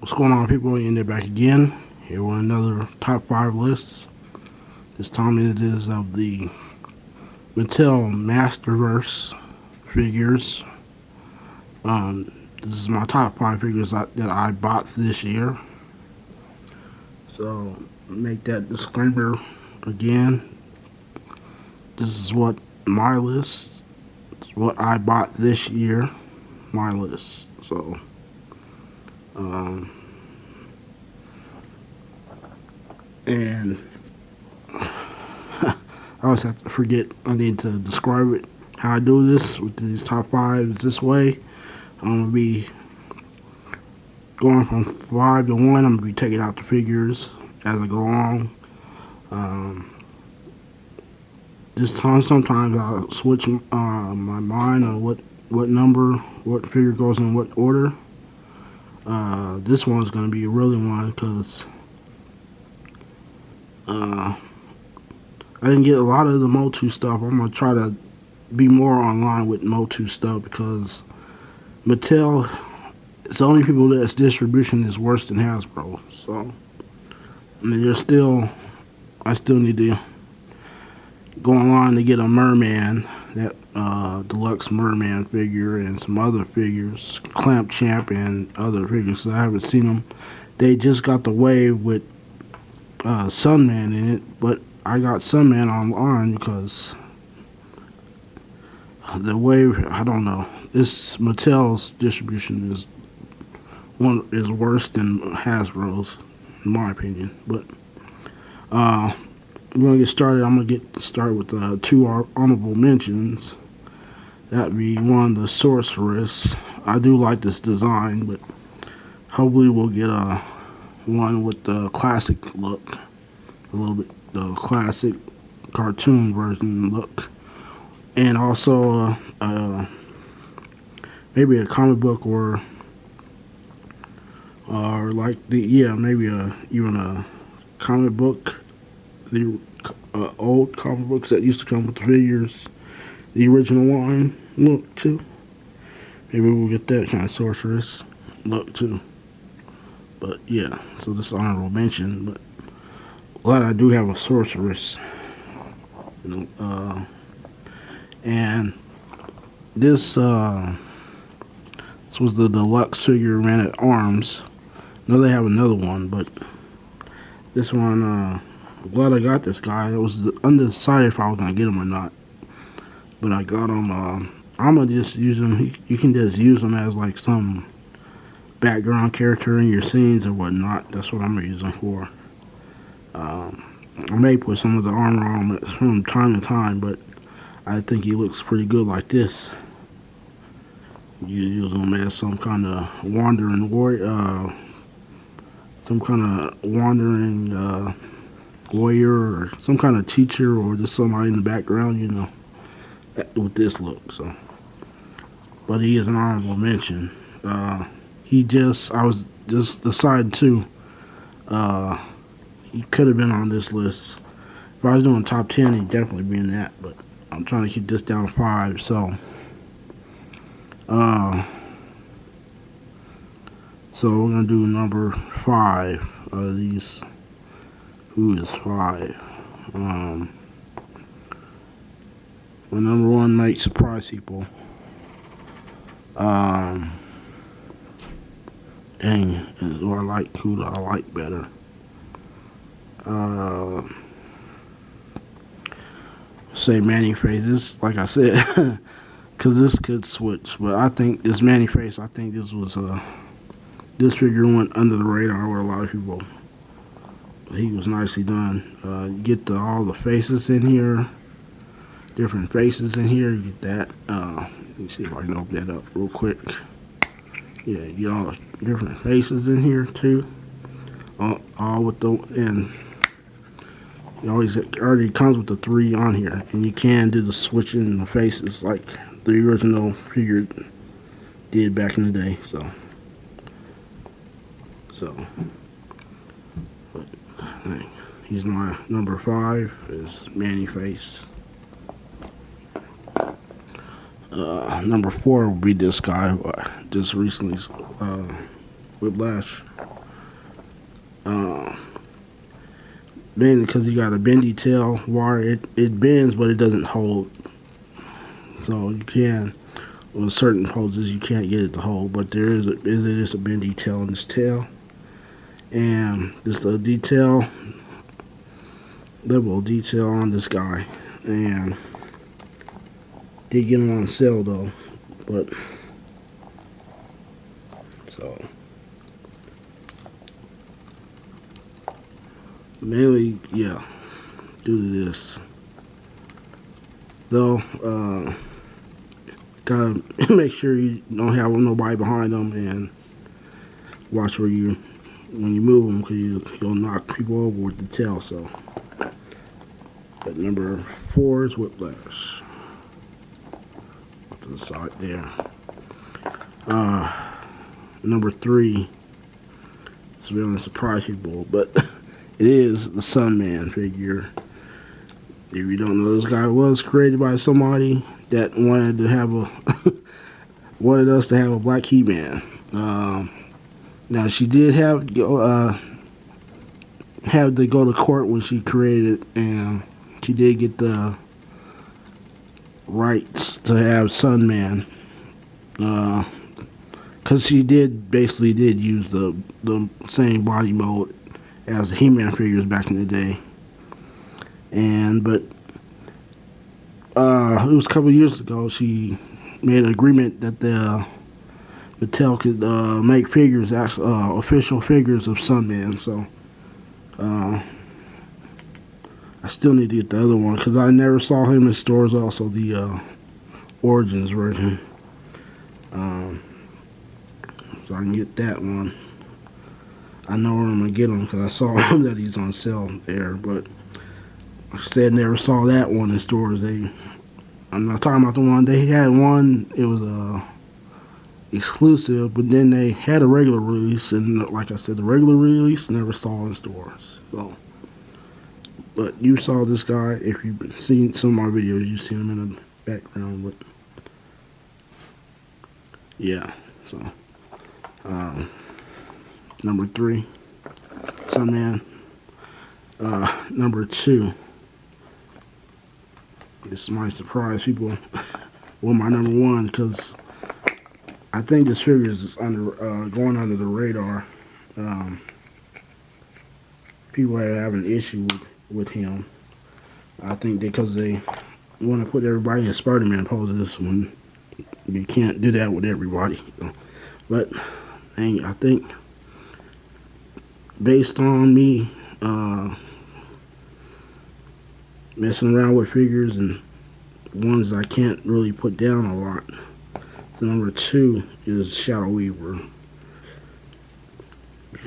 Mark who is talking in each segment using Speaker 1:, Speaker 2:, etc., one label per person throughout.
Speaker 1: What's going on, people? In there back again. Here with another top 5 lists. This time it is of the Mattel Masterverse figures. This is my top 5 figures that I bought this year. So, make that disclaimer again. This is what my list, what I bought this year, my list. So, and I always have to forget, I need to describe it, how I do this with these top 5s this way. I'm going to be going from 5 to 1. I'm going to be taking out the figures as I go along. This time, sometimes I'll switch my mind on what number, what figure goes in what order. This one's going to be a really one because I didn't get a lot of the Motu stuff. I'm going to try to be more online with Motu stuff because Mattel, it's the only people that's distribution is worse than Hasbro. So, I mean, I still need to go online to get a Merman, that deluxe Merman figure, and some other figures, Clamp Champ and other figures. So I haven't seen them. They just got the wave with Sunman in it, but I got Sunman online because the wave, I don't know. This Mattel's distribution is worse than Hasbro's, in my opinion. But we're gonna get started. I'm gonna get started with 2 honorable mentions. That'd be one, the Sorceress. I do like this design, but hopefully we'll get one with the classic look, a little bit the classic cartoon version look, and also maybe a comic book or like maybe even a comic book, the old comic books that used to come with the figures, the original line look too. Maybe we'll get that kind of Sorceress look too. But yeah, so this honorable mention. But glad I do have a Sorceress. And this was the deluxe figure Man at Arms. I know they have another one, but this one, I'm glad I got this guy. I was undecided if I was gonna get him or not, but I got him. I'm gonna just use him. You can just use him as like some background character in your scenes or whatnot. That's what I'm gonna use him for. I may put some of the armor on him from time to time, but I think he looks pretty good like this. You use him as some kind of wandering warrior, warrior, or some kind of teacher, or just somebody in the background, you know, with this look. So, but he is an honorable mention. I was just deciding too. He could have been on this list. If I was doing top 10, he'd definitely be in that. But I'm trying to keep this down 5. So, we're gonna do number 5 out of these. Who is 5? My number 1 might surprise people. And who do I like better? Say Manny Face. Like I said, because this could switch, but I think this Manny Face. I think this was this figure went under the radar with a lot of people. He was nicely done. You get all the faces in here, different faces in here. You get that. Let me see if I can open that up real quick. Yeah, you get all different faces in here too. All with and it already comes with the 3 on here, and you can do the switching the faces like the original figure did back in the day. But he's my number 5 is Manny Face. Number 4 will be this guy who I just recently Whiplash. Mainly because you got a bendy tail wire. It bends, but it doesn't hold. So you can, on certain poses, you can't get it to hold. But there is a bendy tail in this tail, and just a level detail on this guy. And did get them on sale though, but so mainly, yeah, due to this. Though, gotta make sure you don't have nobody behind them, and watch where when you move them, because you'll knock people over with the tail. So, but number 4 is Whiplash. To the side there. Number 3. It's really surprise people, but it is the Sunman figure. If you don't know, this guy was created by somebody that wanted to have wanted us to have a black He-Man. Now she did have to go to court when she created it, and she did get the rights to have Sunman, because she basically did use the same body mold as the He-Man figures back in the day. But it was a couple of years ago she made an agreement that the Mattel could make figures, official figures of Sunman. So I still need to get the other one, because I never saw him in stores. Also the Origins version, so I can get that one. I know where I'm gonna get him, because I saw him that he's on sale there. But like I said, never saw that one in stores. I'm not talking about the one they had. One, it was exclusive, but then they had a regular release, and like I said, the regular release never saw in stores. So, but you saw this guy. If you've seen some of my videos, you've seen him in the background. But yeah, so number 3, Sunman. Number 2. This might surprise people. Well, my number 1, because I think this figure is going under the radar. People are having an issue with him. I think because they want to put everybody in Spider-Man poses when you can't do that with everybody. But I think based on me messing around with figures and ones I can't really put down a lot, the number 2 is Shadow Weaver.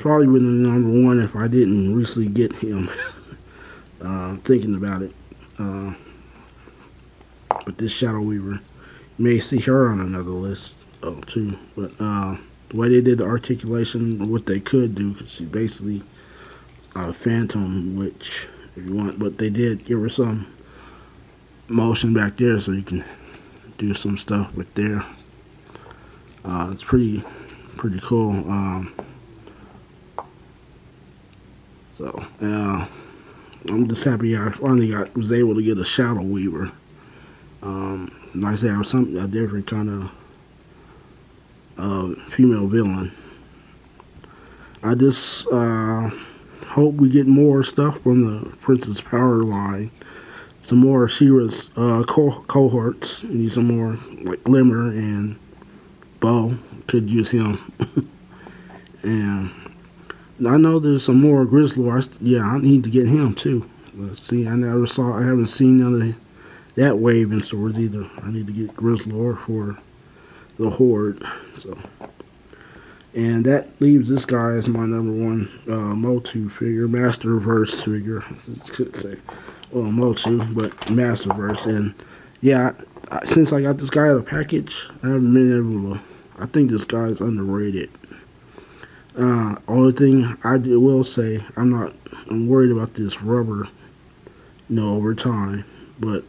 Speaker 1: Probably would have been number 1 if I didn't recently get him. Thinking about it, but this Shadow Weaver, you may see her on another list too. But the way they did the articulation, what they could do, because she's basically a phantom, which if you want, but they did give her some motion back there, so you can do some stuff with there. It's pretty cool. So I'm just happy I finally was able to get a Shadow Weaver. Nice to have a different kind of female villain. I just hope we get more stuff from the Princess Power line. Some more She-Ra's cohorts. We need some more, like Glimmer and Bo. Could use him. And I know there's some more Grizzlor. Yeah, I need to get him too. Let's see, I haven't seen none of that wave in stores either. I need to get Grizzlor for the Horde. So, and that leaves this guy as my number 1 Motu figure, Masterverse figure. I could say, well, Motu, but Masterverse. And yeah, since I got this guy out of package, I haven't been able to. I think this guy's underrated. Only thing I will say, I'm worried about this rubber, over time. But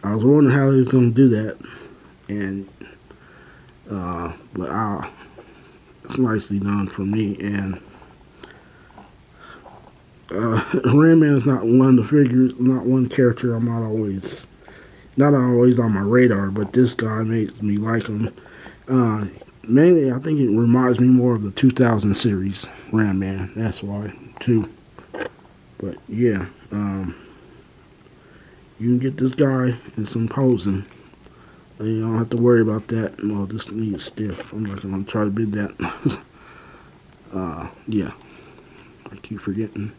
Speaker 1: I was wondering how he was going to do that, and but It's nicely done for me. And Ram Man is not one of the figures, not one character I'm not always on my radar, but this guy makes me like him. Mainly, I think it reminds me more of the 2000 series Ram Man. That's why, too. But yeah, you can get this guy in some posing. You don't have to worry about that. Well, this knee is stiff. I'm not going to try to bend that. Yeah. I keep forgetting.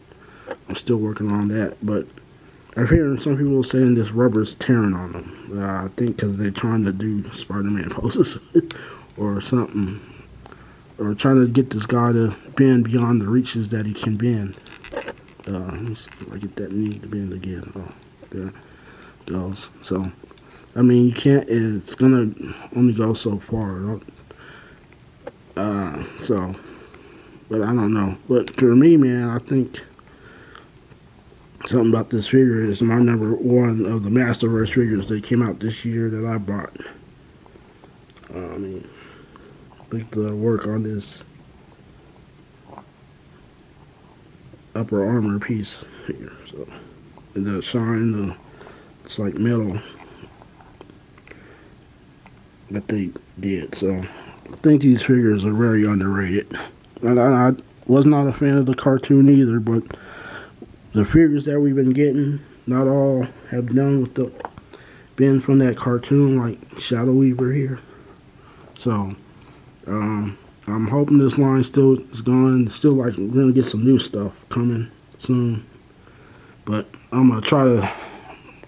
Speaker 1: I'm still working on that. But I've heard some people saying this rubber's tearing on them. I think because they're trying to do Spider-Man poses or something. Or trying to get this guy to bend beyond the reaches that he can bend. Let me see if I get that knee to bend again. Oh, there it goes. So, I mean, you can't, it's going to only go so far. So, but I don't know. But for me, man, I think something about this figure is my number one of the Masterverse figures that came out this year that I bought. I mean, I think the work on this upper armor piece here, so the shine, it's like metal that they did. So I think these figures are very underrated. And I was not a fan of the cartoon either, but the figures that we've been getting, not all have done with been from that cartoon, like Shadow Weaver here. So I'm hoping this line still is going. Still, like, we're gonna get some new stuff coming soon. But I'm gonna try to.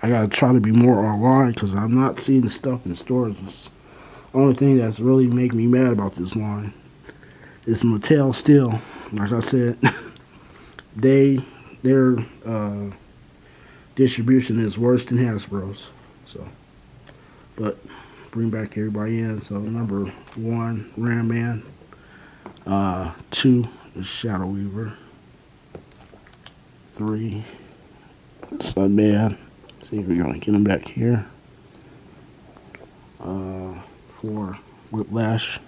Speaker 1: I gotta try to be more online because I'm not seeing stuff in stores. It's the only thing that's really making me mad about this line. It's Mattel still. Like I said, their distribution is worse than Hasbro's. So, but bring back everybody in. So number 1, Ram Man. 2 is Shadow Weaver. 3, Sunman. See if we're gonna get him back here. 4, Whiplash.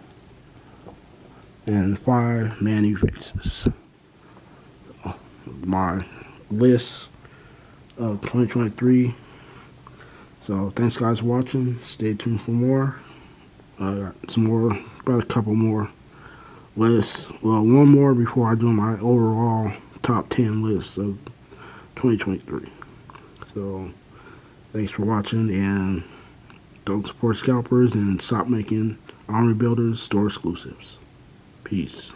Speaker 1: And 5, Manny Faces. My list of 2023. So thanks guys for watching. Stay tuned for more. Got some more, about a couple more lists. Well, one more before I do my overall top 10 list of 2023. So thanks for watching, and don't support scalpers and stop making armor builders store exclusives. Peace.